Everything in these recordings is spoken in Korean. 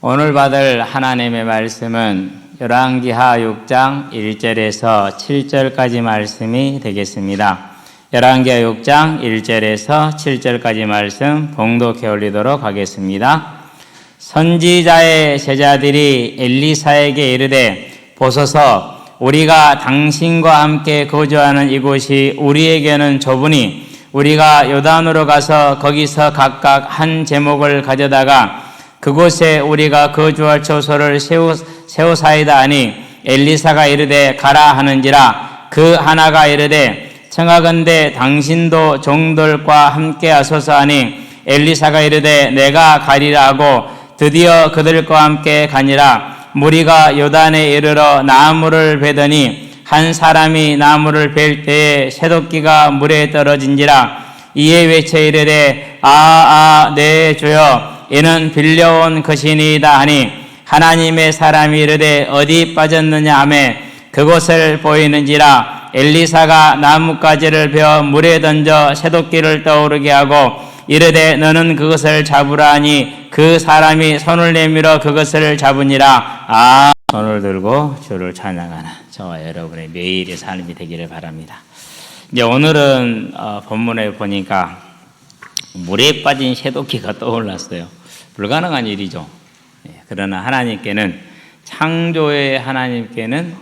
오늘 받을 하나님의 말씀은 열왕기하 6장 1절에서 7절까지 말씀이 되겠습니다. 열왕기하 6장 1절에서 7절까지 말씀 봉독해 올리도록 하겠습니다. 선지자의 제자들이 엘리사에게 이르되 보소서 우리가 당신과 함께 거주하는 이곳이 우리에게는 좁으니 우리가 요단으로 가서 거기서 각각 한 제목을 가져다가 그곳에 우리가 거주할 처소를 세우사이다 하니 엘리사가 이르되 가라 하는지라. 그 하나가 이르되 청하건대 당신도 종들과 함께 하소서 하니 엘리사가 이르되 내가 가리라 하고 드디어 그들과 함께 가니라. 무리가 요단에 이르러 나무를 베더니 한 사람이 나무를 벨 때에 새도끼가 물에 떨어진지라. 이에 외쳐 이르되 내 주여 이는 빌려온 것이니이다 하니 하나님의 사람이 이르되 어디 빠졌느냐 하매 그곳을 보이는지라. 엘리사가 나뭇가지를 베어 물에 던져 새도끼를 떠오르게 하고 이르되 너는 그것을 잡으라 하니 그 사람이 손을 내밀어 그것을 잡으니라. 손을 들고 주를 찬양하는 저와 여러분의 매일의 삶이 되기를 바랍니다. 이제 오늘은 본문에 보니까 물에 빠진 새도끼가 떠올랐어요. 불가능한 일이죠. 그러나 하나님께는, 창조의 하나님께는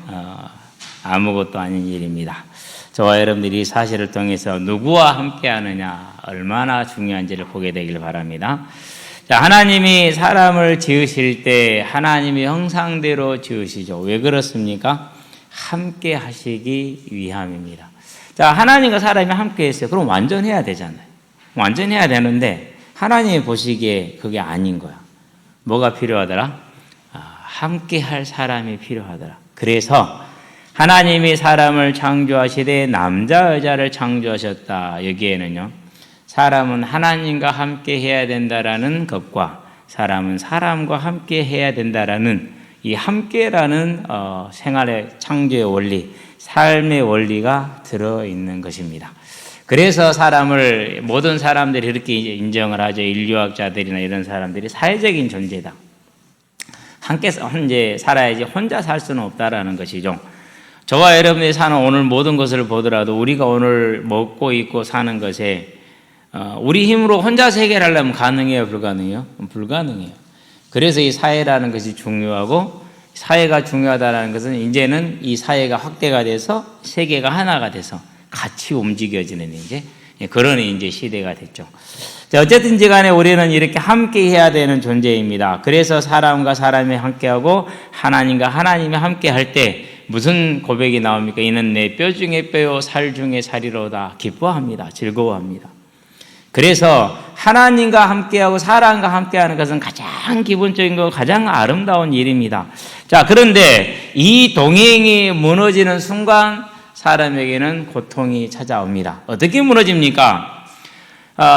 아무것도 아닌 일입니다. 저와 여러분들이 이 사실을 통해서 누구와 함께 하느냐 얼마나 중요한지를 보게 되길 바랍니다. 자, 하나님이 사람을 지으실 때 하나님의 형상대로 지으시죠. 왜 그렇습니까? 함께 하시기 위함입니다. 자, 하나님과 사람이 함께 했어요. 그럼 완전해야 되잖아요. 완전해야 되는데 하나님이 보시기에 그게 아닌 거야. 뭐가 필요하더라? 함께 할 사람이 필요하더라. 그래서 하나님이 사람을 창조하시되 남자 여자를 창조하셨다. 여기에는요, 사람은 하나님과 함께 해야 된다라는 것과 사람은 사람과 함께 해야 된다라는 이 함께라는 생활의 창조의 원리, 삶의 원리가 들어있는 것입니다. 그래서 사람을, 모든 사람들이 이렇게 인정을 하죠. 인류학자들이나 이런 사람들이 사회적인 존재다. 함께 살아야지 혼자 살 수는 없다라는 것이죠. 저와 여러분이 사는 오늘 모든 것을 보더라도 우리가 오늘 먹고 입고 사는 것에 우리 힘으로 혼자서 해결하려면 가능해요? 불가능해요? 불가능해요. 그래서 이 사회라는 것이 중요하고, 사회가 중요하다는 것은 이제는 이 사회가 확대가 돼서 세계가 하나가 돼서 같이 움직여지는 그런 시대가 됐죠. 자, 어쨌든지 간에 우리는 이렇게 함께 해야 되는 존재입니다. 그래서 사람과 사람이 함께하고 하나님과 하나님이 함께 할 때 무슨 고백이 나옵니까? 이는 내 뼈 중에 뼈요 살 중에 살이로다. 기뻐합니다. 즐거워합니다. 그래서 하나님과 함께하고 사람과 함께하는 것은 가장 기본적인 거, 가장 아름다운 일입니다. 자, 그런데 이 동행이 무너지는 순간 사람에게는 고통이 찾아옵니다. 어떻게 무너집니까?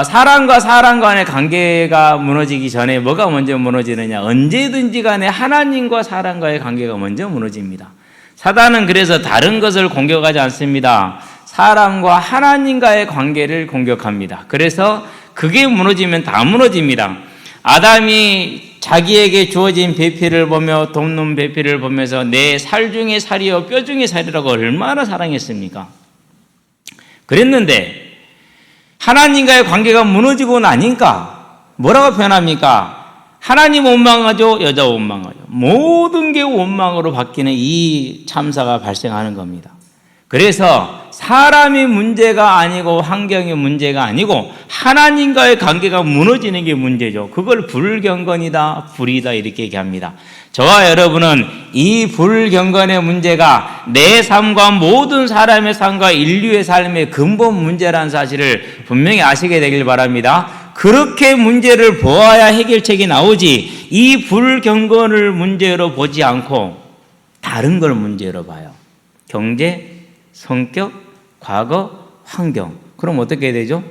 사람과 사람 간의 관계가 무너지기 전에 뭐가 먼저 무너지느냐? 언제든지 간에 하나님과 사람과의 관계가 먼저 무너집니다. 사단은 그래서 다른 것을 공격하지 않습니다. 사람과 하나님과의 관계를 공격합니다. 그래서 그게 무너지면 다 무너집니다. 아담이 자기에게 주어진 배필을 보며 돕는 배필을 보면서 내 살 중에 살이요 뼈 중에 살이라고 얼마나 사랑했습니까? 그랬는데 하나님과의 관계가 무너지고 나니까 뭐라고 표현합니까? 하나님 원망하죠, 여자 원망하죠. 모든 게 원망으로 바뀌는 이 참사가 발생하는 겁니다. 그래서 사람이 문제가 아니고 환경이 문제가 아니고 하나님과의 관계가 무너지는 게 문제죠. 그걸 불경건이다, 불이다 이렇게 얘기합니다. 저와 여러분은 이 불경건의 문제가 내 삶과 모든 사람의 삶과 인류의 삶의 근본 문제라는 사실을 분명히 아시게 되길 바랍니다. 그렇게 문제를 보아야 해결책이 나오지, 이 불경건을 문제로 보지 않고 다른 걸 문제로 봐요. 경제, 성격, 과거, 환경. 그럼 어떻게 해야 되죠?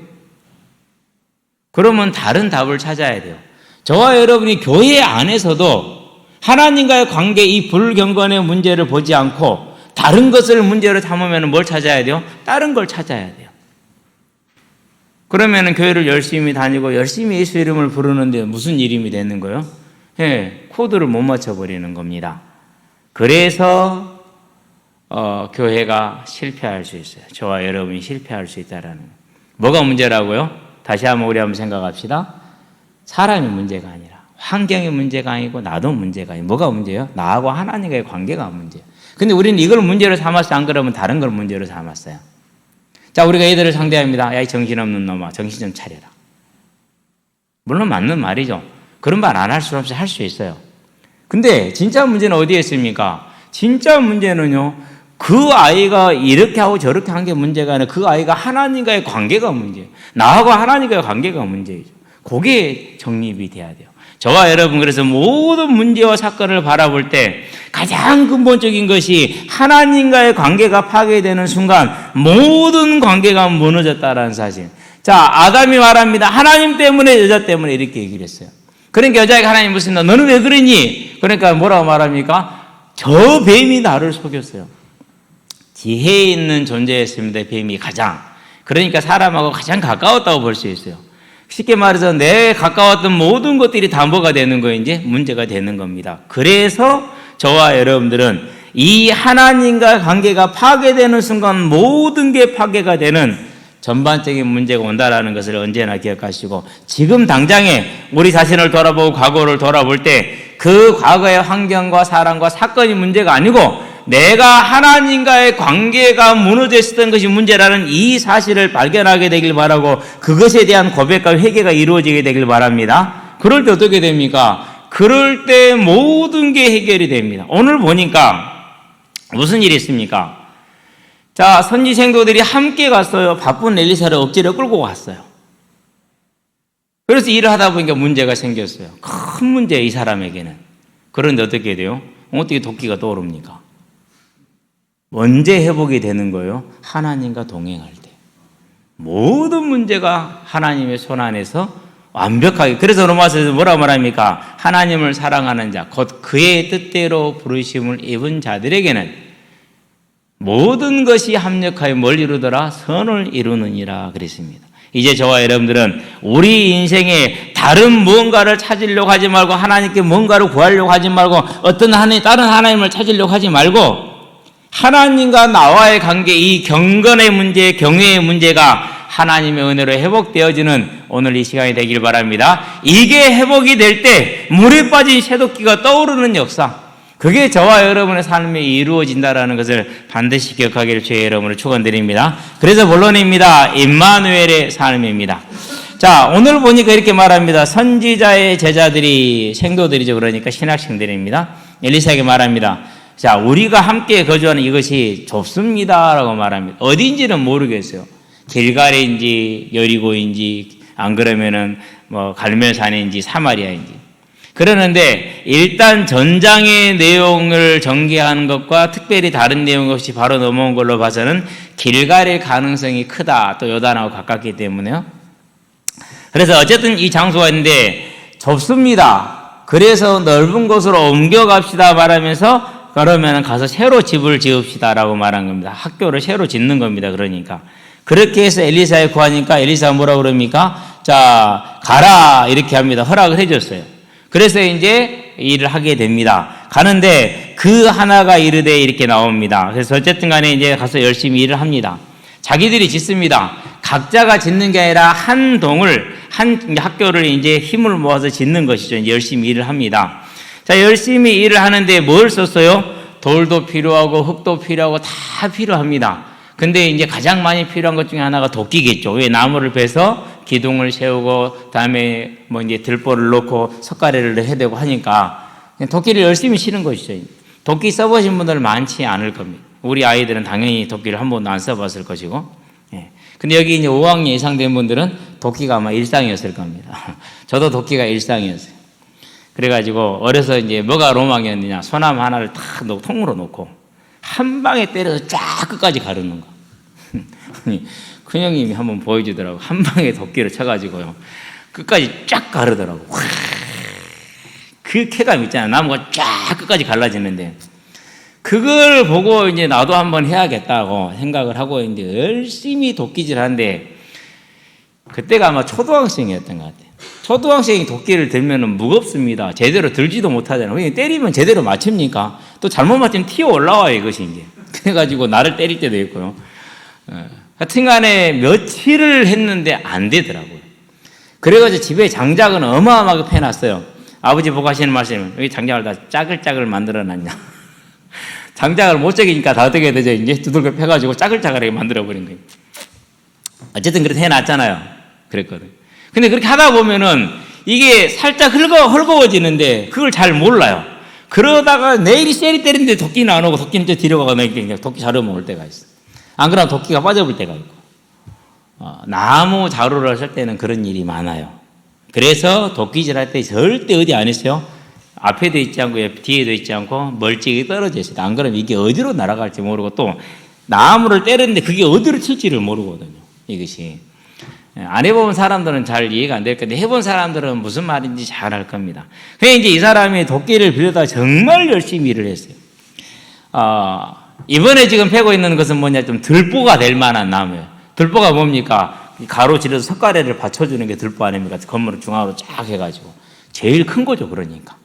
그러면 다른 답을 찾아야 돼요. 저와 여러분이 교회 안에서도 하나님과의 관계, 이 불경건의 문제를 보지 않고 다른 것을 문제로 삼으면 뭘 찾아야 돼요? 다른 걸 찾아야 돼요. 그러면 교회를 열심히 다니고 열심히 예수 이름을 부르는데 무슨 이름이 되는 거예요? 코드를 못 맞춰버리는 겁니다. 그래서 교회가 실패할 수 있어요. 저와 여러분이 실패할 수 있다라는 거예요. 뭐가 문제라고요? 다시 한번 우리 한번 생각합시다. 사람이 문제가 아니라 환경이 문제가 아니고 나도 문제가 아니고 뭐가 문제예요? 나하고 하나님과의 관계가 문제예요. 근데 우리는 이걸 문제로 삼았어. 안 그러면 다른 걸 문제로 삼았어요. 자, 우리가 애들을 상대합니다. 야, 이 정신없는 놈아, 정신 좀 차려라. 물론 맞는 말이죠. 그런 말 안 할 수 없이 할 수 있어요. 근데 진짜 문제는 어디에 있습니까? 진짜 문제는요, 그 아이가 이렇게 하고 저렇게 한 게 문제가 아니라 그 아이가 하나님과의 관계가 문제예요. 나하고 하나님과의 관계가 문제이죠. 그게 정립이 돼야 돼요. 저와 여러분, 그래서 모든 문제와 사건을 바라볼 때 가장 근본적인 것이 하나님과의 관계가 파괴되는 순간 모든 관계가 무너졌다라는 사실. 자, 아담이 말합니다. 하나님 때문에, 여자 때문에 이렇게 얘기를 했어요. 그러니까 여자에게 하나님 묻습니다. 너는 왜 그러니? 그러니까 뭐라고 말합니까? 저 뱀이 나를 속였어요. 지혜 있는 존재였습니다. 뱀이 가장. 그러니까 사람하고 가장 가까웠다고 볼 수 있어요. 쉽게 말해서 내 가까웠던 모든 것들이 다 뭐가 되는 거예요? 이제 문제가 되는 겁니다. 그래서 저와 여러분들은 이 하나님과 관계가 파괴되는 순간 모든 게 파괴가 되는 전반적인 문제가 온다라는 것을 언제나 기억하시고, 지금 당장에 우리 자신을 돌아보고 과거를 돌아볼 때 그 과거의 환경과 사람과 사건이 문제가 아니고 내가 하나님과의 관계가 무너져 있었던 것이 문제라는 이 사실을 발견하게 되길 바라고, 그것에 대한 고백과 회개가 이루어지게 되길 바랍니다. 그럴 때 어떻게 됩니까? 그럴 때 모든 게 해결이 됩니다. 오늘 보니까 무슨 일이 있습니까? 자, 선지 생도들이 함께 갔어요. 바쁜 엘리사를 억지로 끌고 갔어요. 그래서 일을 하다 보니까 문제가 생겼어요. 큰 문제, 이 사람에게는. 그런데 어떻게 돼요? 어떻게 도끼가 떠오릅니까? 언제 회복이 되는 거예요? 하나님과 동행할 때. 모든 문제가 하나님의 손 안에서 완벽하게. 그래서 로마서에서 뭐라고 말합니까? 하나님을 사랑하는 자, 곧 그의 뜻대로 부르심을 입은 자들에게는 모든 것이 합력하여 뭘 이루더라? 선을 이루느니라 그랬습니다. 이제 저와 여러분들은 우리 인생에 다른 무언가를 찾으려고 하지 말고, 하나님께 뭔가를 구하려고 하지 말고, 어떤 다른 하나님을 찾으려고 하지 말고, 하나님과 나와의 관계, 이 경건의 문제, 경외의 문제가 하나님의 은혜로 회복되어지는 오늘 이 시간이 되길 바랍니다. 이게 회복이 될 때 물에 빠진 새도끼가 떠오르는 역사, 그게 저와 여러분의 삶에 이루어진다라는 것을 반드시 기억하기를 주의 여러분을 축원드립니다. 그래서 본론입니다. 임마누엘의 삶입니다. 자, 오늘 보니까 이렇게 말합니다. 선지자의 제자들이, 생도들이죠. 그러니까 신학생들입니다. 엘리사에게 말합니다. 자, 우리가 함께 거주하는 이것이 좁습니다라고 말합니다. 어디인지는 모르겠어요. 길갈인지 여리고인지, 안 그러면은 뭐 갈멜산인지 사마리아인지. 그러는데 일단 전장의 내용을 전개하는 것과 특별히 다른 내용 없이 바로 넘어온 걸로 봐서는 길갈일 가능성이 크다. 또 요단하고 가깝기 때문에요. 그래서 어쨌든 이 장소가 있는데 좁습니다. 그래서 넓은 곳으로 옮겨갑시다 말하면서, 그러면 가서 새로 집을 지읍시다라고 말한 겁니다. 학교를 새로 짓는 겁니다. 그러니까 그렇게 해서 엘리사에 구하니까 엘리사가 뭐라고 그럽니까? 자, 가라 이렇게 합니다. 허락을 해줬어요. 그래서 이제 일을 하게 됩니다. 가는데 그 하나가 이르되 이렇게 나옵니다. 그래서 어쨌든 간에 이제 가서 열심히 일을 합니다. 자기들이 짓습니다. 각자가 짓는 게 아니라 한 동을, 한 학교를 이제 힘을 모아서 짓는 것이죠. 이제 열심히 일을 합니다. 자, 열심히 일을 하는데 뭘 썼어요? 돌도 필요하고 흙도 필요하고 다 필요합니다. 근데 이제 가장 많이 필요한 것 중에 하나가 도끼겠죠. 왜? 나무를 베서 기둥을 세우고, 다음에 뭐 이제 들보를 놓고 석가래를 해야 되고 하니까 도끼를 열심히 치는 것이죠. 도끼 써보신 분들 많지 않을 겁니다. 우리 아이들은 당연히 도끼를 한 번도 안 써봤을 것이고. 예. 근데 여기 이제 5학년 이상 된 분들은 도끼가 아마 일상이었을 겁니다. 저도 도끼가 일상이었어요. 그래가지고 어려서 이제 뭐가 로망이었느냐. 소나무 하나를 탁 통으로 놓고 한 방에 때려서 쫙 끝까지 가르는 거. 큰형님이 한번 보여주더라고. 한 방에 도끼를 쳐가지고요. 끝까지 쫙 가르더라고. 그 쾌감 있잖아. 나무가 쫙 끝까지 갈라지는데. 그걸 보고 이제 나도 한번 해야겠다고 생각을 하고 이제 열심히 도끼질 하는데, 그때가 아마 초등학생이었던 것 같아요. 초등학생이 도끼를 들면 무겁습니다. 제대로 들지도 못하잖아요. 그냥 때리면 제대로 맞춥니까? 또 잘못 맞으면 튀어 올라와요, 이것이 이제. 그래가지고 나를 때릴 때도 있고요. 하여튼 간에 며칠을 했는데 안 되더라고요. 그래가지고 집에 장작은 어마어마하게 패놨어요. 아버지 보고 하시는 말씀, 여기 장작을 다 짜글짜글 만들어 놨냐. 장작을 못 쪼개니까 다 어떻게 되죠? 이제 두들겨 패가지고 짜글짜글하게 만들어버린 거예요. 어쨌든 그렇게 해놨잖아요. 그랬거든. 근데 그렇게 하다 보면은 이게 살짝 헐거워지는데 그걸 잘 몰라요. 그러다가 내일이 쎄리 때리는데 도끼는 안 오고 도끼는 저 뒤로 가고 그냥 도끼 자르면 올 때가 있어. 안 그러면 도끼가 빠져볼 때가 있고. 나무 자루를 쓸 때는 그런 일이 많아요. 그래서 도끼질 할 때 절대 어디 안 있어요. 앞에도 있지 않고 뒤에도 있지 않고 멀찍이 떨어져 있어요. 안 그러면 이게 어디로 날아갈지 모르고 또 나무를 때렸는데 그게 어디로 튈지를 모르거든요. 이것이. 안 해본 사람들은 잘 이해가 안 될 건데 해본 사람들은 무슨 말인지 잘 알 겁니다. 그래서 이제 이 사람이 도끼를 빌려다가 정말 열심히 일을 했어요. 이번에 지금 패고 있는 것은 뭐냐, 좀 들보가 될 만한 나무예요. 들보가 뭡니까? 가로질러서 석가래를 받쳐주는 게 들보 아닙니까? 건물을 중앙으로 쫙 해가지고 제일 큰 거죠. 그러니까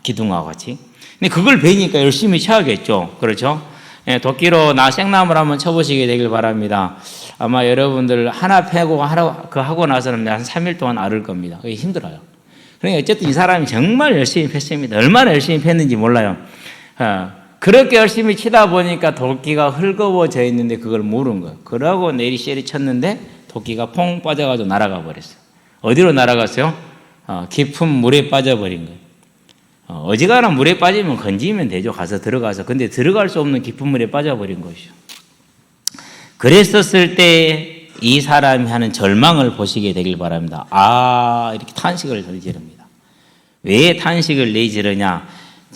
기둥하고 같이. 근데 그걸 베니까 열심히 쳐야겠죠. 그렇죠? 예, 도끼로 생나무를 한번 쳐보시게 되길 바랍니다. 아마 여러분들 하나 패고 하고 나서는 한 3일 동안 앓을 겁니다. 그게 힘들어요. 그러니까 어쨌든 이 사람이 정말 열심히 팼습니다. 얼마나 열심히 팼는지 몰라요. 그렇게 열심히 치다 보니까 도끼가 헐거워져 있는데 그걸 모르는 거예요. 그러고 내리 쉐리 쳤는데 도끼가 퐁 빠져가지고 날아가 버렸어요. 어디로 날아갔어요? 깊은 물에 빠져버린 거예요. 어지간한 물에 빠지면 건지면 되죠. 가서 들어가서. 근데 들어갈 수 없는 깊은 물에 빠져버린 것이죠. 그랬었을 때 이 사람이 하는 절망을 보시게 되길 바랍니다. 이렇게 탄식을 내지릅니다. 왜 탄식을 내지르냐?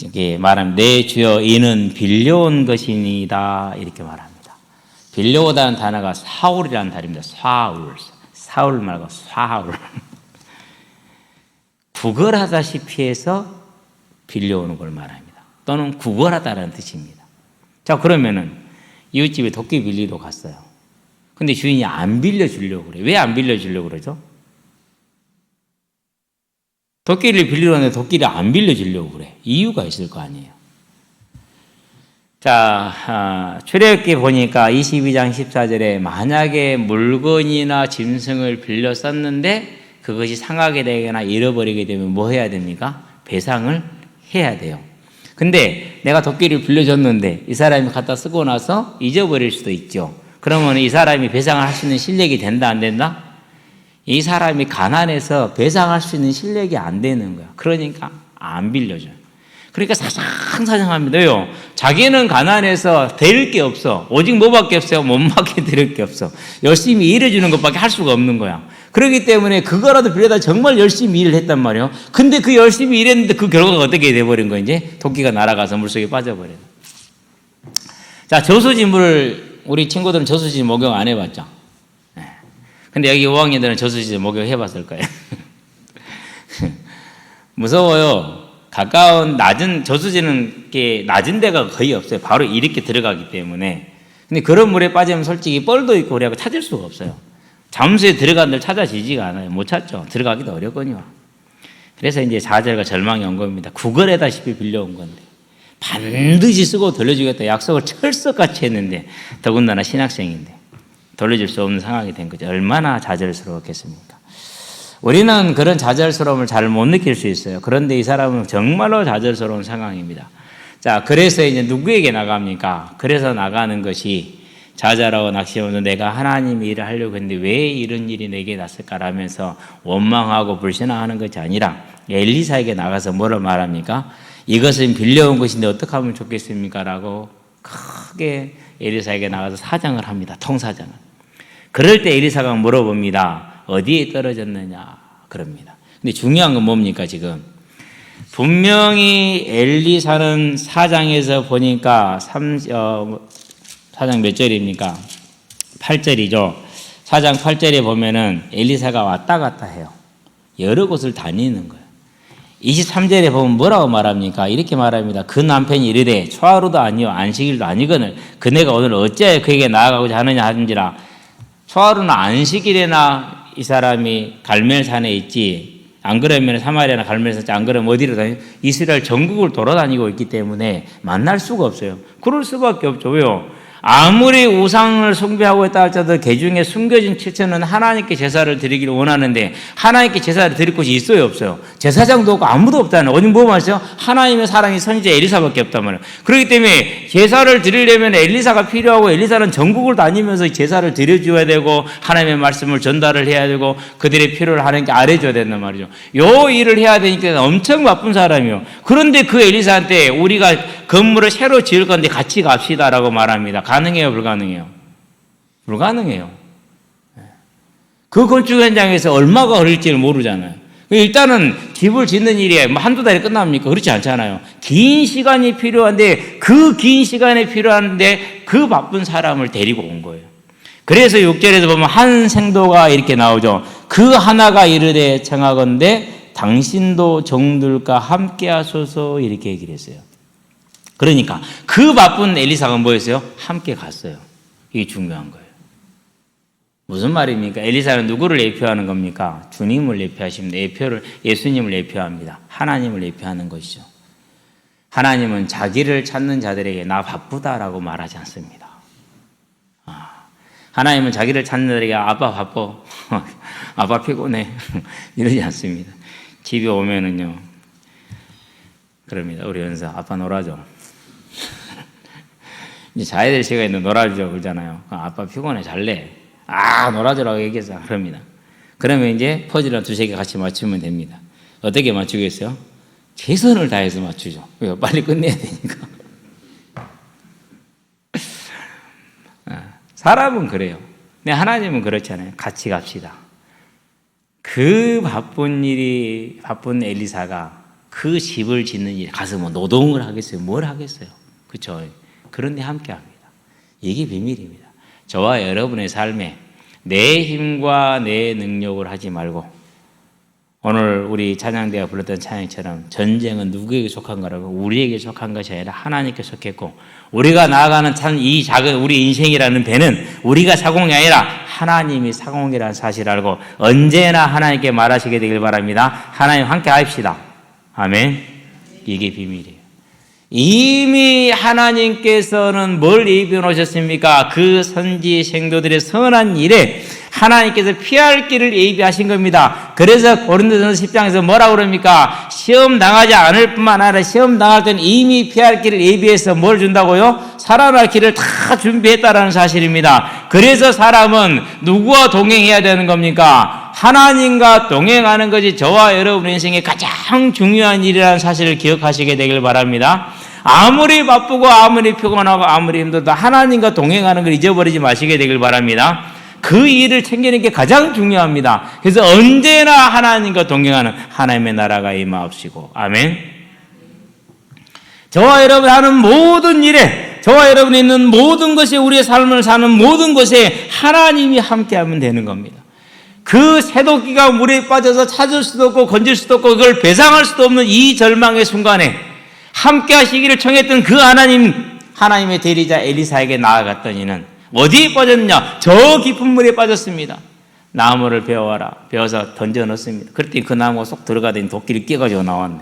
이렇게 말하면 내 주여 이는 빌려온 것이니다 이렇게 말합니다. 빌려오다는 단어가 사울이라는 단어입니다. 사울 말고 사울. 구걸하다시피 해서 빌려오는 걸 말합니다. 또는 구걸하다라는 뜻입니다. 자, 그러면은 이웃집에 도끼 빌리러 갔어요. 근데 주인이 안 빌려주려고 그래요. 왜 안 빌려주려고 그러죠? 도끼를 빌리러 왔는데 도끼를 안 빌려주려고 그래. 이유가 있을 거 아니에요. 자, 출애굽기 보니까 22장 14절에 만약에 물건이나 짐승을 빌려 썼는데 그것이 상하게 되거나 잃어버리게 되면 뭐 해야 됩니까? 배상을 해야 돼요. 근데 내가 도끼를 빌려줬는데 이 사람이 갖다 쓰고 나서 잊어버릴 수도 있죠. 그러면 이 사람이 배상을 할 수 있는 실력이 된다, 안 된다? 이 사람이 가난해서 배상할 수 있는 실력이 안 되는 거야. 그러니까 안 빌려줘요. 그러니까 사상사상합니다요. 자기는 가난해서 될 게 없어. 오직 뭐밖에 없어요? 몸밖에 드릴 게 없어. 열심히 일해주는 것밖에 할 수가 없는 거야. 그렇기 때문에 그거라도 빌려다 정말 열심히 일을 했단 말이에요. 근데 그 열심히 일했는데 그 결과가 어떻게 돼버린 거야? 이제 도끼가 날아가서 물속에 빠져버려요. 자, 저수지물, 우리 친구들은 저수지 목욕 안 해봤죠? 근데 여기 5학년들은 저수지 목욕 해봤을 거예요. 무서워요. 가까운 낮은 저수지는 게 낮은 데가 거의 없어요. 바로 이렇게 들어가기 때문에. 근데 그런 물에 빠지면 솔직히 뻘도 있고 그래갖고 찾을 수가 없어요. 잠수에 들어간 데를 찾아지지가 않아요. 못 찾죠. 들어가기도 어렵거든요. 그래서 이제 좌절과 절망이 온 겁니다. 구걸에다시피 빌려온 건데 반드시 쓰고 돌려주겠다 약속을 철석같이 했는데 더군다나 신학생인데 돌려줄 수 없는 상황이 된 거죠. 얼마나 좌절스러웠겠습니까? 우리는 그런 좌절스러움을 잘 못 느낄 수 있어요. 그런데 이 사람은 정말로 좌절스러운 상황입니다. 자, 그래서 이제 누구에게 나갑니까? 그래서 나가는 것이 좌절하고 낙심하면서 내가 하나님의 일을 하려고 했는데 왜 이런 일이 내게 났을까라면서 원망하고 불신하는 것이 아니라 엘리사에게 나가서 뭐라 말합니까? 이것은 빌려온 것인데 어떻게 하면 좋겠습니까? 라고 크게 엘리사에게 나가서 사장을 합니다. 통사장을. 그럴 때 엘리사가 물어봅니다. 어디에 떨어졌느냐? 그럽니다. 근데 중요한 건 뭡니까, 지금? 분명히 엘리사는 4장에서 보니까 4장 몇 절입니까? 8절이죠. 4장 8절에 보면은 엘리사가 왔다 갔다 해요. 여러 곳을 다니는 거예요. 23절에 보면 뭐라고 말합니까? 이렇게 말합니다. 그 남편이 이르되 초하루도 아니요 안식일도 아니거늘 그네가 오늘 어찌하여 그에게 나아가고자 하느냐 하는지라. 초하루는 안식일에나 이 사람이 갈멜산에 있지 안 그러면 사마리아나 갈멜에서 안 그러면 어디로 다니고 이스라엘 전국을 돌아다니고 있기 때문에 만날 수가 없어요. 그럴 수밖에 없죠. 왜요? 아무리 우상을 숭배하고 있다 할지라도 개중에 숨겨진 실체는 하나님께 제사를 드리기를 원하는데 하나님께 제사를 드릴 곳이 있어요, 없어요? 제사장도 없고 아무도 없다는. 어디 뭐 말이죠? 하나님의 사랑이 선지자 엘리사밖에 없단 말이에요. 그렇기 때문에 제사를 드리려면 엘리사가 필요하고 엘리사는 전국을 다니면서 제사를 드려줘야 되고 하나님의 말씀을 전달을 해야 되고 그들의 필요를 하나님께 알아줘야 된단 말이죠. 요 일을 해야 되니까 엄청 바쁜 사람이요. 그런데 그 엘리사한테 우리가 건물을 새로 지을 건데 같이 갑시다라고 말합니다. 가능해요, 불가능해요? 불가능해요. 그 건축 현장에서 얼마가 걸릴지를 모르잖아요. 일단은 집을 짓는 일이 한두 달에 끝납니까? 그렇지 않잖아요. 긴 시간이 필요한데 그 긴 시간이 필요한데 그 바쁜 사람을 데리고 온 거예요. 그래서 6절에서 보면 한 생도가 이렇게 나오죠. 그 하나가 이르되 청하건대 당신도 종들과 함께 하소서 이렇게 얘기를 했어요. 그러니까 그 바쁜 엘리사가 뭐였어요? 함께 갔어요. 이게 중요한 거예요. 무슨 말입니까? 엘리사는 누구를 예표하는 겁니까? 주님을 예표하십니다. 예수님을 예표합니다. 하나님을 예표하는 것이죠. 하나님은 자기를 찾는 자들에게 나 바쁘다라고 말하지 않습니다. 하나님은 자기를 찾는 자들에게 아빠 바빠, 아빠 피곤해 이러지 않습니다. 집에 오면은요 그럽니다. 우리 연서 아빠 놀아줘. 이제 자야 될 시간에 놀아주죠 그러잖아요. 아빠 피곤해 잘래. 놀아주라고 얘기해서 그럽니다. 그러면 이제 퍼즐을 두세 개 같이 맞추면 됩니다. 어떻게 맞추겠어요? 최선을 다해서 맞추죠. 왜요? 빨리 끝내야 되니까. 사람은 그래요. 근데 하나님은 그렇잖아요. 같이 갑시다. 그 바쁜 엘리사가 그 집을 짓는 일에 가서 뭐 노동을 하겠어요? 뭘 하겠어요? 그렇죠? 그런데 함께 합니다. 이게 비밀입니다. 저와 여러분의 삶에 내 힘과 내 능력을 하지 말고 오늘 우리 찬양대가 불렀던 찬양처럼 전쟁은 누구에게 속한 거라고 우리에게 속한 것이 아니라 하나님께 속했고 우리가 나아가는 참 이 작은 우리 인생이라는 배는 우리가 사공이 아니라 하나님이 사공이라는 사실을 알고 언제나 하나님께 말하시게 되길 바랍니다. 하나님 함께 합시다. 아멘. 이게 비밀이에요. 이미 하나님께서는 뭘 예비해 놓으셨습니까? 그 선지 생도들의 선한 일에 하나님께서 피할 길을 예비하신 겁니다. 그래서 고린도전서 10장에서 뭐라고 그럽니까? 시험 당하지 않을 뿐만 아니라 시험 당할 때는 이미 피할 길을 예비해서 뭘 준다고요? 살아날 길을 다 준비했다라는 사실입니다. 그래서 사람은 누구와 동행해야 되는 겁니까? 하나님과 동행하는 것이 저와 여러분의 인생의 가장 중요한 일이라는 사실을 기억하시게 되길 바랍니다. 아무리 바쁘고 아무리 피곤하고 아무리 힘들어도 하나님과 동행하는 걸 잊어버리지 마시게 되길 바랍니다. 그 일을 챙기는 게 가장 중요합니다. 그래서 언제나 하나님과 동행하는 하나님의 나라가 임하옵시고 아멘. 저와 여러분이 하는 모든 일에 저와 여러분이 있는 모든 것에 우리의 삶을 사는 모든 것에 하나님이 함께하면 되는 겁니다. 그 새도끼가 물에 빠져서 찾을 수도 없고 건질 수도 없고 그걸 배상할 수도 없는 이 절망의 순간에 함께 하시기를 청했던 그 하나님의 대리자 엘리사에게 나아갔던 이는 어디에 빠졌냐? 저 깊은 물에 빠졌습니다. 나무를 베어와라. 베어서 던져 넣습니다. 그랬더니 그 나무가 쏙 들어가더니 도끼를 끼가지고 나왔네.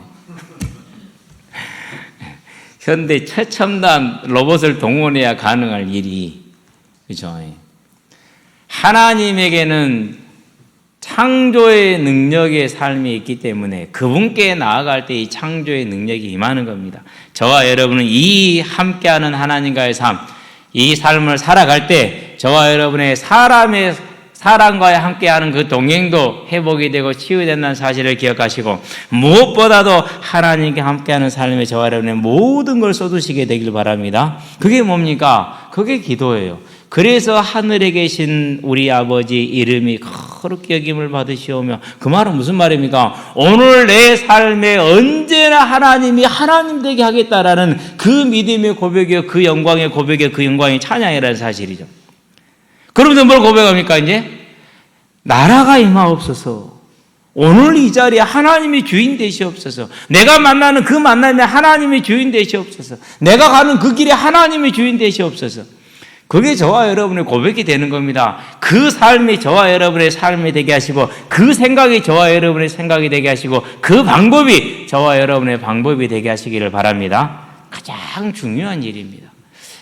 현대 최첨단 로봇을 동원해야 가능할 일이, 그죠? 하나님에게는 창조의 능력의 삶이 있기 때문에 그분께 나아갈 때 이 창조의 능력이 임하는 겁니다. 저와 여러분은 이 함께하는 하나님과의 삶, 이 삶을 살아갈 때 저와 여러분의 사람과의 함께하는 그 동행도 회복이 되고 치유된다는 사실을 기억하시고 무엇보다도 하나님께 함께하는 삶에 저와 여러분의 모든 걸 쏟으시게 되길 바랍니다. 그게 뭡니까? 그게 기도예요. 그래서 하늘에 계신 우리 아버지 이름이 거룩히 여김을 받으시오며, 그 말은 무슨 말입니까? 오늘 내 삶에 언제나 하나님이 하나님 되게 하겠다라는 그 믿음의 고백이요, 그 영광의 고백이요, 그 영광의 찬양이라는 사실이죠. 그러면서 뭘 고백합니까? 이제 나라가 임하옵소서. 오늘 이 자리에 하나님이 주인 되시옵소서. 내가 만나는 그 만남에 하나님이 주인 되시옵소서. 내가 가는 그 길에 하나님이 주인 되시옵소서. 그게 저와 여러분의 고백이 되는 겁니다. 그 삶이 저와 여러분의 삶이 되게 하시고, 그 생각이 저와 여러분의 생각이 되게 하시고, 그 방법이 저와 여러분의 방법이 되게 하시기를 바랍니다. 가장 중요한 일입니다.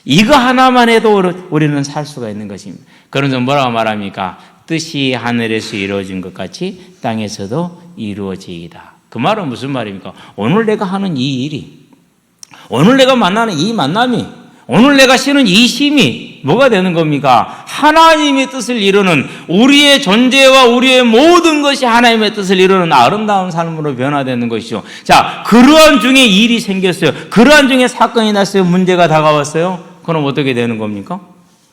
이거 하나만 해도 우리는 살 수가 있는 것입니다. 그래서 뭐라고 말합니까? 뜻이 하늘에서 이루어진 것 같이 땅에서도 이루어지이다. 그 말은 무슨 말입니까? 오늘 내가 하는 이 일이, 오늘 내가 만나는 이 만남이, 오늘 내가 쉬는 이 쉼이 뭐가 되는 겁니까? 하나님의 뜻을 이루는, 우리의 존재와 우리의 모든 것이 하나님의 뜻을 이루는 아름다운 삶으로 변화되는 것이죠. 자, 그러한 중에 일이 생겼어요. 그러한 중에 사건이 났어요. 문제가 다가왔어요. 그럼 어떻게 되는 겁니까?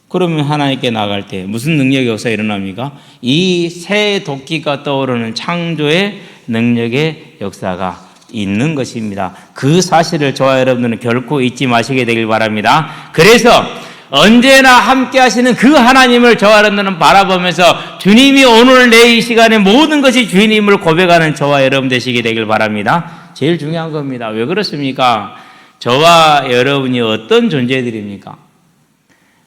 그러면 하나님께 나갈 때 무슨 능력의 역사가 일어납니까? 이 새 도끼가 떠오르는 창조의 능력의 역사가 있는 것입니다. 그 사실을 저와 여러분들은 결코 잊지 마시게 되길 바랍니다. 그래서 언제나 함께 하시는 그 하나님을 저와 여러분들은 바라보면서 주님이 오늘 내 이 시간에 모든 것이 주님을 고백하는 저와 여러분 되시게 되길 바랍니다. 제일 중요한 겁니다. 왜 그렇습니까? 저와 여러분이 어떤 존재들입니까?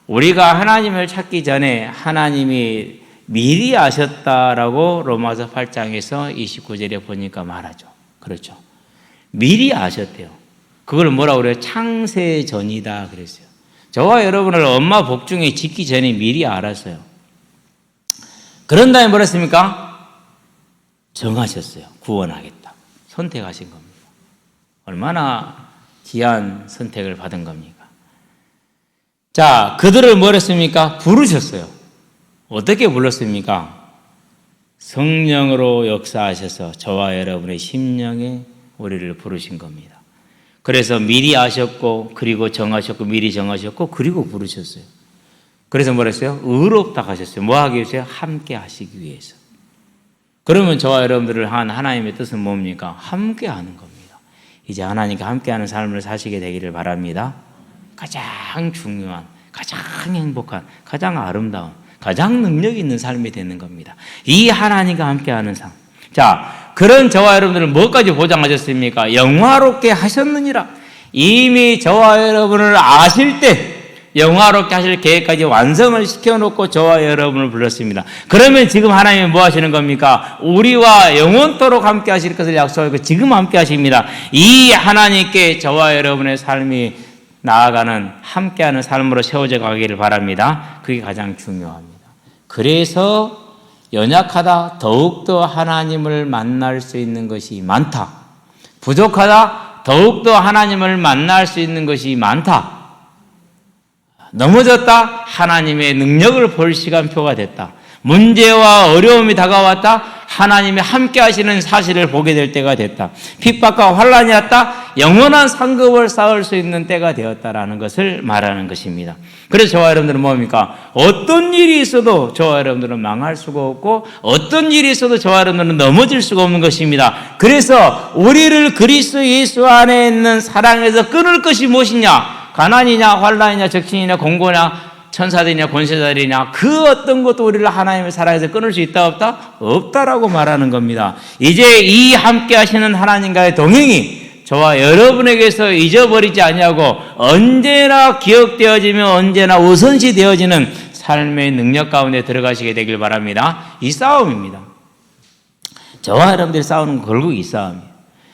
우리가 하나님을 찾기 전에 하나님이 미리 아셨다라고 로마서 8장에서 29절에 보니까 말하죠. 그렇죠. 미리 아셨대요. 그걸 뭐라고 그래요? 창세 전이다 그랬어요. 저와 여러분을 엄마 복중에 짓기 전에 미리 알았어요. 그런 다음에 뭐라 했습니까? 정하셨어요. 구원하겠다. 선택하신 겁니다. 얼마나 귀한 선택을 받은 겁니까? 자, 그들을 뭐라 했습니까? 부르셨어요. 어떻게 불렀습니까? 성령으로 역사하셔서 저와 여러분의 심령에 우리를 부르신 겁니다. 그래서 미리 아셨고, 그리고 정하셨고, 미리 정하셨고, 그리고 부르셨어요. 그래서 뭐라 했어요? 의롭다 하셨어요. 뭐 하기 위해서요? 함께 하시기 위해서. 그러면 저와 여러분들을 한 하나님의 뜻은 뭡니까? 함께 하는 겁니다. 이제 하나님과 함께 하는 삶을 사시게 되기를 바랍니다. 가장 중요한, 가장 행복한, 가장 아름다운, 가장 능력 있는 삶이 되는 겁니다. 이 하나님과 함께 하는 삶. 자, 그런 저와 여러분들은 뭐까지 보장하셨습니까? 영화롭게 하셨느니라. 이미 저와 여러분을 아실 때 영화롭게 하실 계획까지 완성을 시켜놓고 저와 여러분을 불렀습니다. 그러면 지금 하나님이 뭐 하시는 겁니까? 우리와 영원토록 함께 하실 것을 약속하고 지금 함께 하십니다. 이 하나님께 저와 여러분의 삶이 나아가는 함께하는 삶으로 세워져 가기를 바랍니다. 그게 가장 중요합니다. 그래서 연약하다, 더욱더 하나님을 만날 수 있는 것이 많다. 부족하다, 더욱더 하나님을 만날 수 있는 것이 많다. 넘어졌다, 하나님의 능력을 볼 시간표가 됐다. 문제와 어려움이 다가왔다, 하나님이 함께 하시는 사실을 보게 될 때가 됐다. 핍박과 환란이 왔다, 영원한 상급을 쌓을 수 있는 때가 되었다라는 것을 말하는 것입니다. 그래서 저와 여러분들은 뭡니까? 어떤 일이 있어도 저와 여러분들은 망할 수가 없고, 어떤 일이 있어도 저와 여러분들은 넘어질 수가 없는 것입니다. 그래서 우리를 그리스도 예수 안에 있는 사랑에서 끊을 것이 무엇이냐? 가난이냐, 환란이냐, 적신이냐, 공고냐, 천사들이냐, 권세자들이냐, 그 어떤 것도 우리를 하나님의 사랑에서 끊을 수 있다 없다? 없다라고 말하는 겁니다. 이제 이 함께 하시는 하나님과의 동행이 저와 여러분에게서 잊어버리지 아니하고 언제나 기억되어지며 언제나 우선시 되어지는 삶의 능력 가운데 들어가시게 되길 바랍니다. 이 싸움입니다. 저와 여러분들이 싸우는 건 결국 이 싸움이에요.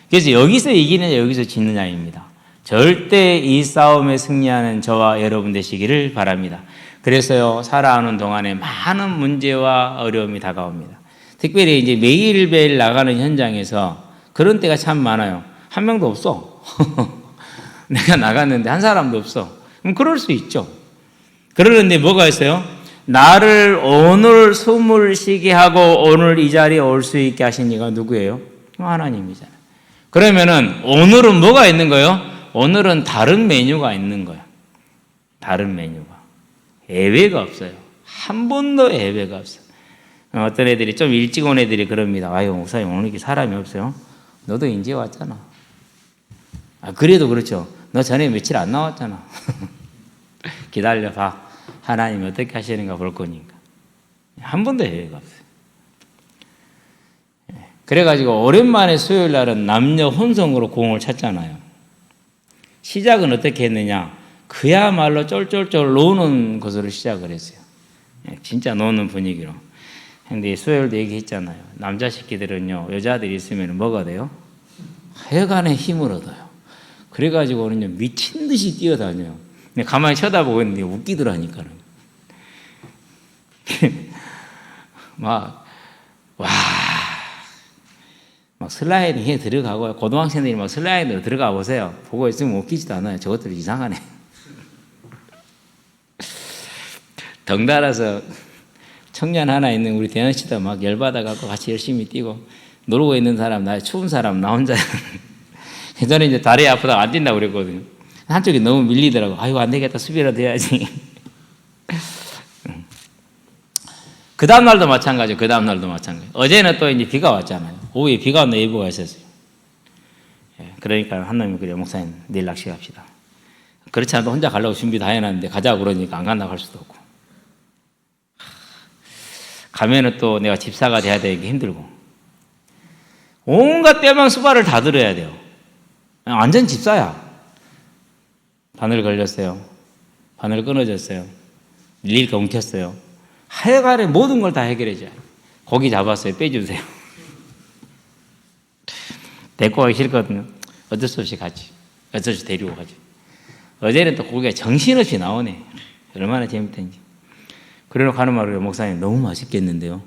그래서 여기서 이기느냐 여기서 지느냐입니다. 절대 이 싸움에 승리하는 저와 여러분 되시기를 바랍니다. 그래서요, 살아오는 동안에 많은 문제와 어려움이 다가옵니다. 특별히 이제 매일매일 나가는 현장에서 그런 때가 참 많아요. 한 명도 없어. 내가 나갔는데 한 사람도 없어. 그럼 그럴 수 있죠. 그러는데 뭐가 있어요? 나를 오늘 숨을 쉬게 하고 오늘 이 자리에 올 수 있게 하신 이가 누구예요? 하나님이잖아요. 그러면은 오늘은 뭐가 있는 거예요? 오늘은 다른 메뉴가 있는 거예요. 다른 메뉴가. 예외가 없어요. 한 번도 예외가 없어요. 어떤 애들이 좀 일찍 온 애들이 그럽니다. 아유, 목사님 오늘 이렇게 사람이 없어요. 너도 인제 왔잖아. 아, 그래도 그렇죠. 너 전에 며칠 안 나왔잖아. 기다려봐. 하나님이 어떻게 하시는가 볼 거니까. 한 번도 예외가 없어요. 그래가지고 오랜만에 수요일 날은 남녀 혼성으로 공을 찼잖아요. 시작은 어떻게 했느냐? 그야말로 쫄쫄쫄 노는 것으로 시작을 했어요. 진짜 노는 분위기로. 근데 수요일도 얘기했잖아요. 남자 새끼들은요, 여자들이 있으면 뭐가 돼요? 하여간에 힘을 얻어요. 그래가지고는요, 미친 듯이 뛰어다녀요. 근데 가만히 쳐다보고 있는데 웃기더라니까요. 막 슬라이딩 해 들어가고, 고등학생들이 막 슬라이딩으로 들어가 보세요. 보고 있으면 웃기지도 않아요. 저것들 이상하네. 덩달아서 청년 하나 있는 우리 대현 씨도 막 열받아갖고 같이 열심히 뛰고, 놀고 있는 사람, 나 추운 사람, 나 혼자. 저는 이제 다리 아프다고 안 뛴다고 그랬거든요. 한쪽이 너무 밀리더라고. 아이고, 안 되겠다. 수비라도 해야지. 그 다음날도 마찬가지, 어제는 또 이제 비가 왔잖아요. 오후에 비가 왔는 예보가 있었어요. 그러니까 한 놈이 그래요. 목사님, 내일 낚시 갑시다. 그렇지 않아도 혼자 가려고 준비 다 해놨는데 가자고 그러니까 안 간다고 할 수도 없고. 가면은 또 내가 집사가 돼야 되는 게 힘들고. 온갖 떼만 수발을 다 들어야 돼요. 완전 집사야. 바늘 걸렸어요. 바늘 끊어졌어요. 릴리가 엉켰어요. 하여간에 모든 걸 다 해결해줘요. 고기 잡았어요. 빼주세요. 데리고 가기 싫거든요. 어쩔 수 없이 가지. 어쩔 수 없이 데리고 가지. 어제는 또 고기가 정신없이 나오네. 얼마나 재밌던지. 그러고 가는 말이에요. 목사님, 너무 맛있겠는데요.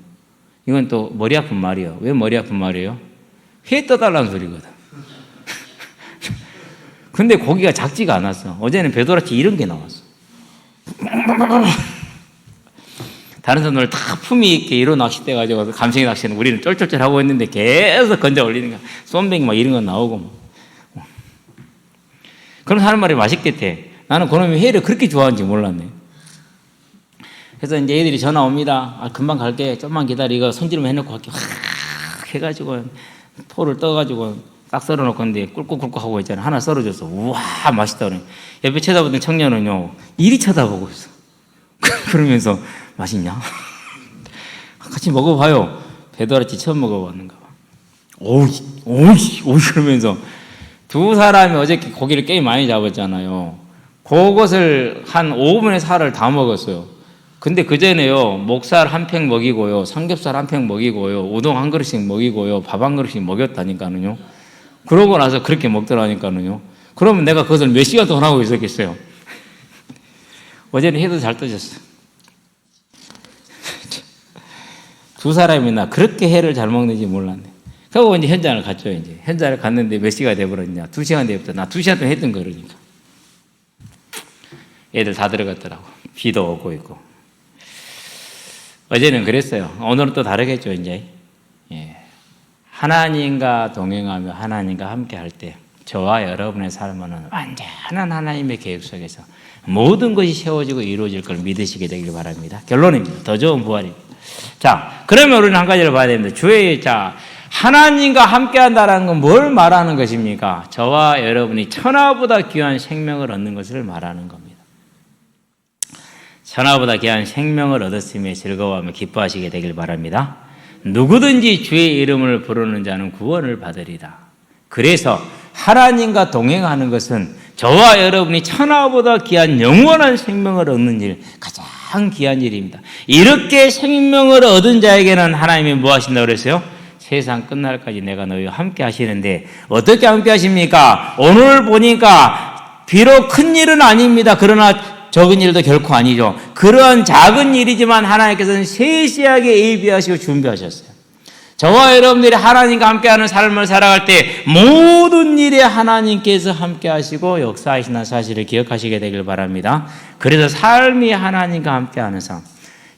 이건 또 머리 아픈 말이에요. 왜 머리 아픈 말이에요? 회 떠달라는 소리거든. 근데 고기가 작지가 않았어. 어제는 배도라치 이런 게 나왔어. 다른 사람들 다 품위 있게 이런 낚싯대 가지고 감성이 낚시는 우리는 쫄쫄쫄 하고 있는데 계속 건져 올리는 거야. 쏨뱅이 막 이런 거 나오고 막. 그럼 하는 말이 맛있겠대. 나는 그놈이 회를 그렇게 좋아하는지 몰랐네. 그래서 이제 애들이 전화 옵니다. 아, 금방 갈게. 좀만 기다려. 이거 손질만 해놓고 갈게. 확 해가지고 포를 떠가지고 딱 썰어놓고 있는데 꿀꿀꿀꿀 하고 있잖아. 하나 썰어줬어. 우와, 맛있다 그래. 옆에 쳐다보던 청년은요, 이리 쳐다보고 있어. 그러면서 맛있냐? 같이 먹어봐요. 배도라치 처음 먹어봤는가 봐. 오이 그러면서 두 사람이 어저께 고기를 꽤 많이 잡았잖아요. 그것을 한 5분의 4를 다 먹었어요. 근데 그전에요, 목살 한 팩 먹이고요, 삼겹살 한 팩 먹이고요, 우동 한 그릇씩 먹이고요, 밥 한 그릇씩 먹였다니까는요. 그러고 나서 그렇게 먹더라니까는요. 그러면 내가 그것을 몇 시간 동안 하고 있었겠어요. 어제는 해도 잘 떠졌어. 두 사람이나 그렇게 해를 잘 먹는지 몰랐네. 그리고 이제 현장을 갔죠. 이제 현장을 갔는데 몇 시가 돼버렸냐? 2시간 돼버렸다. 나 2시간 동안 했던 거니까. 애들 다 들어갔더라고. 비도 오고 있고. 어제는 그랬어요. 오늘은 또 다르겠죠, 이제. 예. 하나님과 동행하며 하나님과 함께 할 때 저와 여러분의 삶은 완전한 하나님의 계획 속에서 모든 것이 세워지고 이루어질 걸 믿으시게 되길 바랍니다. 결론입니다. 더 좋은 부활입니다. 자, 그러면 우리는 한 가지를 봐야 됩니다. 하나님과 함께 한다는 건 뭘 말하는 것입니까? 저와 여러분이 천하보다 귀한 생명을 얻는 것을 말하는 겁니다. 천하보다 귀한 생명을 얻었으며 즐거워하며 기뻐하시게 되길 바랍니다. 누구든지 주의 이름을 부르는 자는 구원을 받으리라. 그래서 하나님과 동행하는 것은 저와 여러분이 천하보다 귀한 영원한 생명을 얻는 일, 가장 귀한 일입니다. 이렇게 생명을 얻은 자에게는 하나님이 뭐 하신다고 그랬어요? 세상 끝날까지 내가 너희와 함께 하시는데 어떻게 함께 하십니까? 오늘 보니까 비록 큰 일은 아닙니다. 그러나 적은 일도 결코 아니죠. 그러한 작은 일이지만 하나님께서는 세세하게 예비하시고 준비하셨어요. 저와 여러분들이 하나님과 함께하는 삶을 살아갈 때 모든 일에 하나님께서 함께하시고 역사하시는 사실을 기억하시게 되길 바랍니다. 그래서 삶이 하나님과 함께하는 삶.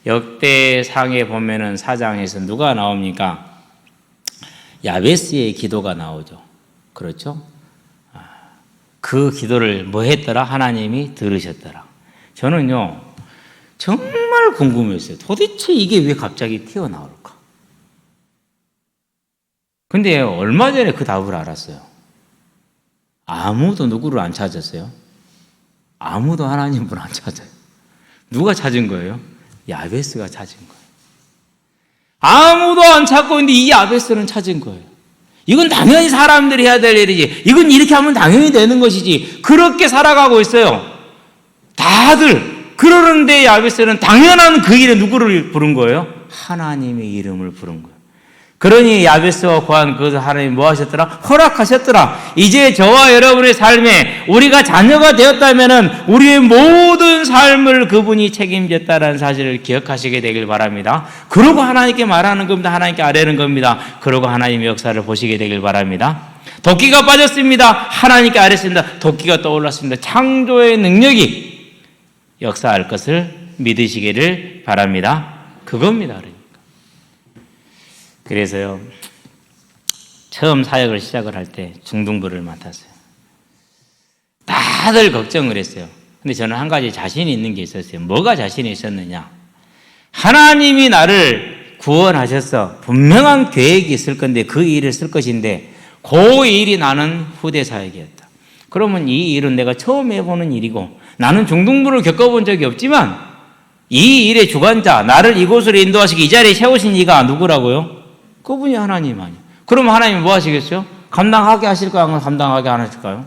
역대상에 보면은 4장에서 누가 나옵니까? 야베스의 기도가 나오죠. 그렇죠? 그 기도를 뭐 했더라? 하나님이 들으셨더라. 저는요, 정말 궁금했어요. 도대체 이게 왜 갑자기 튀어나올까? 근데 얼마 전에 그 답을 알았어요. 아무도 누구를 안 찾았어요. 아무도 하나님을 안 찾아요. 누가 찾은 거예요? 야베스가 찾은 거예요. 아무도 안 찾고 있는데 이 야베스는 찾은 거예요. 이건 당연히 사람들이 해야 될 일이지. 이건 이렇게 하면 당연히 되는 것이지. 그렇게 살아가고 있어요. 다들 그러는데 야베스는 당연한 그 일에 누구를 부른 거예요? 하나님의 이름을 부른 거예요. 그러니 야베스와 고한 그 하나님이 뭐 하셨더라? 허락하셨더라. 이제 저와 여러분의 삶에 우리가 자녀가 되었다면 우리의 모든 삶을 그분이 책임졌다라는 사실을 기억하시게 되길 바랍니다. 그러고 하나님께 말하는 겁니다. 하나님께 아뢰는 겁니다. 그러고 하나님의 역사를 보시게 되길 바랍니다. 도끼가 빠졌습니다. 하나님께 아뢰습니다. 도끼가 떠올랐습니다. 창조의 능력이 역사할 것을 믿으시기를 바랍니다. 그겁니다. 그래서요, 처음 사역을 시작을 할 때 중등부를 맡았어요. 다들 걱정을 했어요. 근데 저는 한 가지 자신이 있는 게 있었어요. 뭐가 자신이 있었느냐? 하나님이 나를 구원하셔서 분명한 계획이 있을 건데 그 일을 쓸 것인데 그 일이 나는 후대 사역이었다. 그러면 이 일은 내가 처음 해보는 일이고 나는 중등부를 겪어본 적이 없지만 이 일의 주관자, 나를 이곳으로 인도하시기 이 자리에 세우신 이가 누구라고요? 그분이 하나님 아니에요. 그러면 하나님이 뭐 하시겠어요? 감당하게 하실까요? 감당하게 안 하실까요?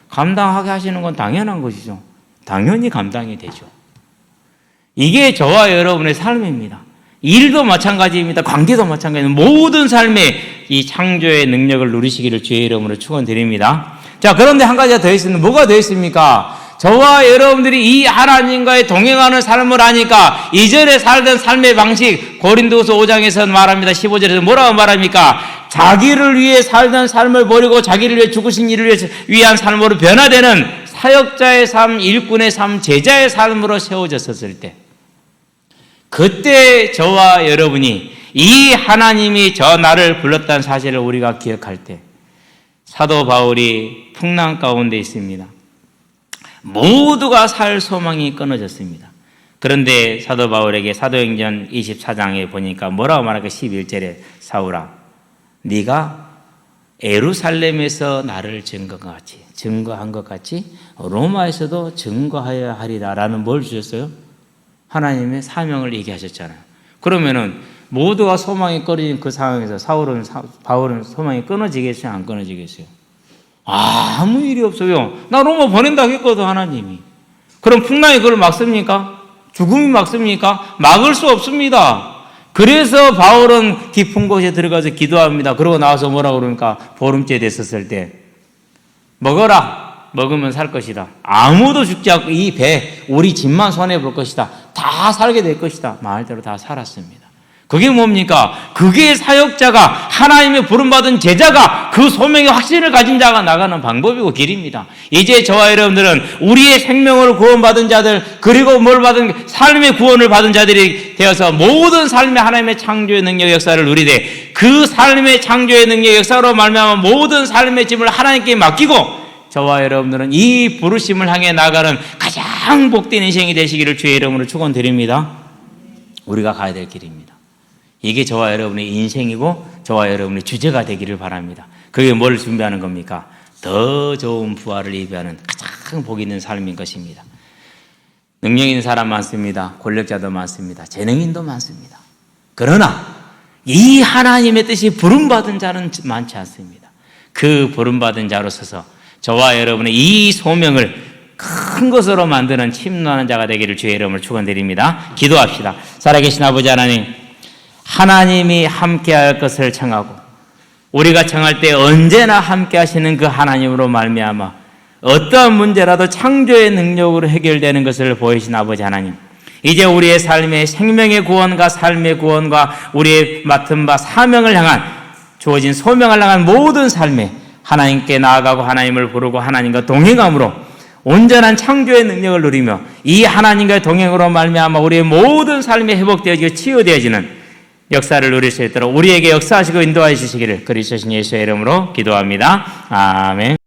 감당하게 하시는 건 당연한 것이죠. 당연히 감당이 되죠. 이게 저와 여러분의 삶입니다. 일도 마찬가지입니다. 관계도 마찬가지입니다. 모든 삶에 이 창조의 능력을 누리시기를 주의 이름으로 축원드립니다. 자, 그런데 한 가지가 더 있습니다. 뭐가 더 있습니까? 저와 여러분들이 이 하나님과의 동행하는 삶을 하니까 이전에 살던 삶의 방식, 고린도후서 5장에서 말합니다. 15절에서 뭐라고 말합니까? 자기를 위해 살던 삶을 버리고 자기를 위해 죽으신 이를 위한 삶으로 변화되는 사역자의 삶, 일꾼의 삶, 제자의 삶으로 세워졌었을 때, 그때 저와 여러분이 이 하나님이 저 나를 불렀다는 사실을 우리가 기억할 때, 사도 바울이 풍랑 가운데 있습니다. 모두가 살 소망이 끊어졌습니다. 그런데 사도 바울에게 사도행전 24장에 보니까 뭐라고 말할까? 11절에 사울아, 네가 예루살렘에서 나를 증거한 것 같이 로마에서도 증거하여야 하리라 라는 뭘 주셨어요? 하나님의 사명을 얘기하셨잖아요. 그러면은 모두가 소망이 끊어진 그 상황에서 바울은 소망이 끊어지겠어요? 안 끊어지겠어요? 아무 일이 없어요. 나 로마 보낸다고 했거든, 하나님이. 그럼 풍랑이 그걸 막습니까? 죽음이 막습니까? 막을 수 없습니다. 그래서 바울은 깊은 곳에 들어가서 기도합니다. 그러고 나와서 뭐라고 그러니까 보름째 됐었을 때 먹어라. 먹으면 살 것이다. 아무도 죽지 않고 이 배 우리 집만 손해볼 것이다. 다 살게 될 것이다. 말대로 다 살았습니다. 그게 뭡니까? 그게 사역자가, 하나님의 부름받은 제자가, 그 소명의 확신을 가진 자가 나가는 방법이고 길입니다. 이제 저와 여러분들은 우리의 생명을 구원받은 자들, 그리고 뭘 받은, 삶의 구원을 받은 자들이 되어서 모든 삶의 하나님의 창조의 능력 역사를 누리되, 그 삶의 창조의 능력 역사로 말미암아 모든 삶의 짐을 하나님께 맡기고, 저와 여러분들은 이 부르심을 향해 나가는 가장 복된 인생이 되시기를 주의 이름으로 축원드립니다. 우리가 가야 될 길입니다. 이게 저와 여러분의 인생이고 저와 여러분의 주제가 되기를 바랍니다. 그게 뭘 준비하는 겁니까? 더 좋은 부활을 예비하는 가장 복 있는 삶인 것입니다. 능력 있는 사람 많습니다. 권력자도 많습니다. 재능인도 많습니다. 그러나 이 하나님의 뜻이 부름받은 자는 많지 않습니다. 그 부름받은 자로 서서 저와 여러분의 이 소명을 큰 것으로 만드는 침노하는 자가 되기를 주의 이름으로 축원드립니다. 기도합시다. 살아계신 아버지 하나님, 하나님이 함께할 것을 청하고 우리가 청할 때 언제나 함께 하시는 그 하나님으로 말미암아 어떠한 문제라도 창조의 능력으로 해결되는 것을 보이신 아버지 하나님, 이제 우리의 삶의 생명의 구원과 삶의 구원과 우리의 맡은 바 사명을 향한, 주어진 소명을 향한 모든 삶에 하나님께 나아가고 하나님을 부르고 하나님과 동행함으로 온전한 창조의 능력을 누리며 이 하나님과의 동행으로 말미암아 우리의 모든 삶이 회복되어지고 치유되어지는 역사를 누릴 수 있도록 우리에게 역사하시고 인도하여 주시기를 그리스도 예수의 이름으로 기도합니다. 아멘.